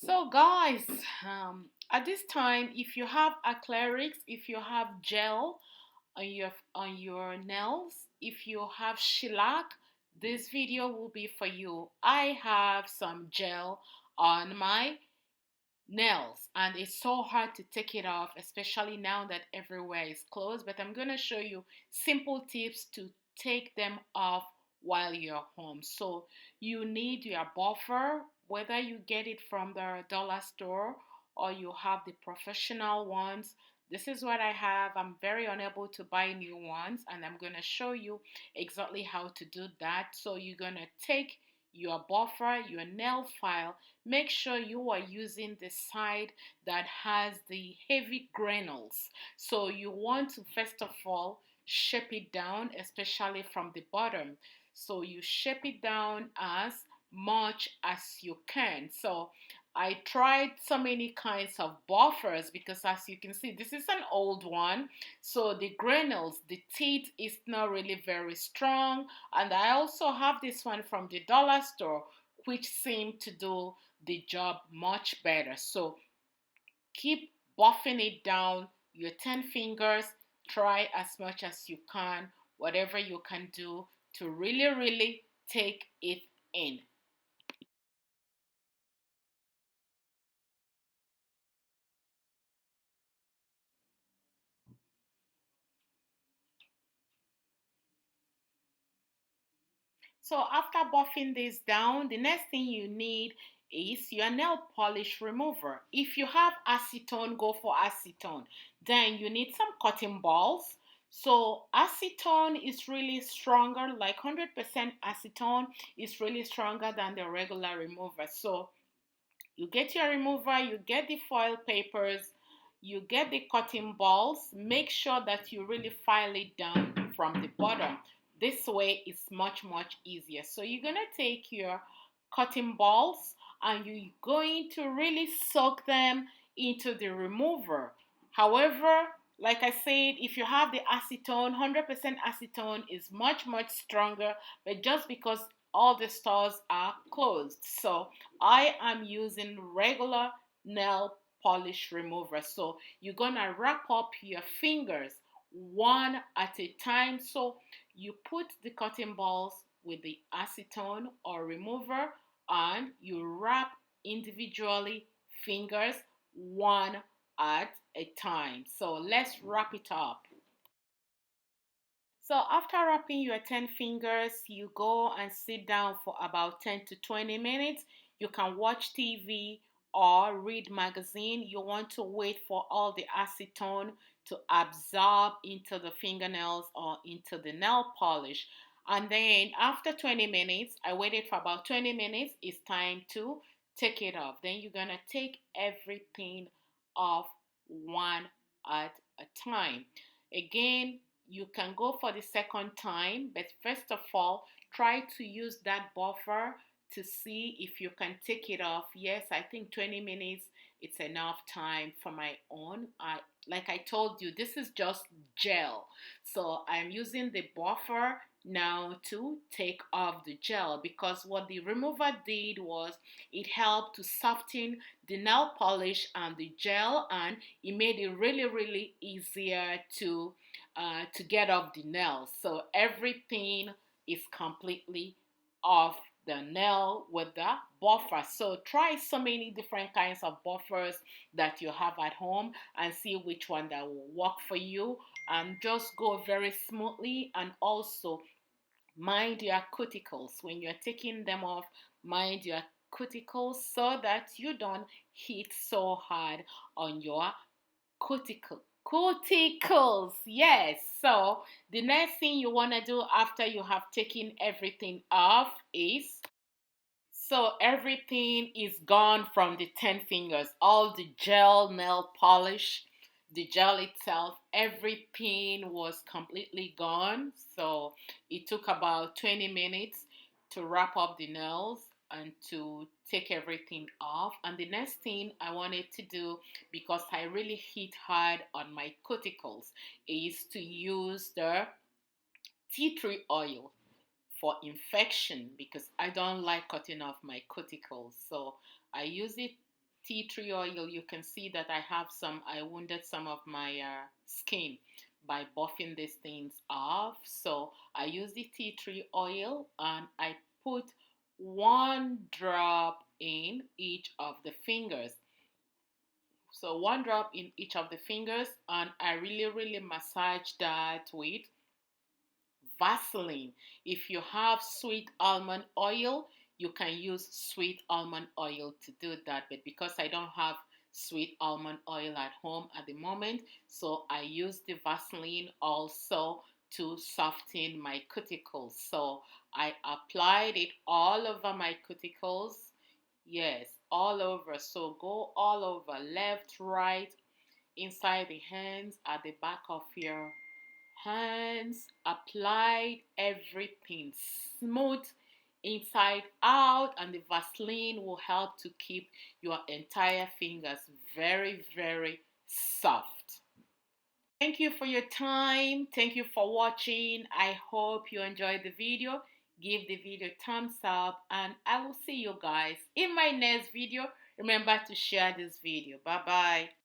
So, guys, at this time, if you have acrylics, if you have gel on your nails, if you have shellac, this video will be for you. I have some gel on my nails, and it's so hard to take it off, especially now that everywhere is closed. But I'm gonna show you simple tips to take them off while you're home. So you need your buffer, whether you get it from the dollar store or you have the professional ones. This is what I have. I'm very unable to buy new ones, and I'm gonna show you exactly how to do that. So you're gonna take your buffer, your nail file. Make sure you are using the side that has the heavy granules. So you want to first of all shape it down, especially from the bottom. So you shape it down as much as you can. So I tried so many kinds of buffers because, as you can see, this is an old one. So the granules, the teeth is not really very strong. And I also have this one from the dollar store, which seem to do the job much better. So keep buffing it down your 10 fingers. Try as much as you can, whatever you can do to really, really take it in. So after buffing this down, the next thing you need is your nail polish remover. If you have acetone, go for acetone. Then you need some cotton balls. So acetone is really stronger, like 100% acetone is really stronger than the regular remover. So you get your remover, you get the foil papers, you get the cotton balls. Make sure that you really file it down from the bottom. This way it's much easier. So you're gonna take your cotton balls and you're going to really soak them into the remover. However, like I said, if you have the acetone, 100% acetone is much stronger, but just because all the stores are closed. So I am using regular nail polish remover. So you're gonna wrap up your fingers one at a time. So you put the cotton balls with the acetone or remover and you wrap individually fingers one at a time. So let's wrap it up. So after wrapping your 10 fingers, you go and sit down for about 10 to 20 minutes. You can watch TV or read magazine. You want to wait for all the acetone to absorb into the fingernails or into the nail polish. And then after 20 minutes, I waited for about 20 minutes. It's time to take it off. Then you're going to take everything off one at a time. Again, you can go for the second time, but first of all, try to use that buffer to see if you can take it off. Yes, I think 20 minutes it's enough time for my own. Like I told you, this is just gel. So I'm using the buffer now to take off the gel, because what the remover did was it helped to soften the nail polish and the gel, and it made it really easier to get off the nails. So everything is completely off the nail with the buffer. So try so many different kinds of buffers that you have at home and see which one that will work for you, and just go very smoothly. And also mind your cuticles when you're taking them off. Mind your cuticles so that you don't hit so hard on your cuticles. Yes. So the next thing you want to do after you have taken everything off is, so everything is gone from the 10 fingers, all the gel nail polish, the gel itself, everything was completely gone. So it took about 20 minutes to wrap up the nails and to take everything off. And the next thing I wanted to do, because I really hit hard on my cuticles, is to use the tea tree oil for infection, because I don't like cutting off my cuticles. So I use it tea tree oil, you can see that I wounded some of my skin by buffing these things off. So I use the tea tree oil and I put 1 drop in each of the fingers. So 1 drop in each of the fingers, and I really massage that with Vaseline. If you have sweet almond oil, you can use sweet almond oil to do that. But because I don't have sweet almond oil at home at the moment, so I use the Vaseline also to soften my cuticles. So I applied it all over my cuticles. Yes, all over. So go all over, left, right, inside the hands, at the back of your hands, applied everything smooth inside out, and the Vaseline will help to keep your entire fingers very soft. Thank you for your time. Thank you for watching. I hope you enjoyed the video. Give the video a thumbs up, and I will see you guys in my next video. Remember to share this video. Bye bye.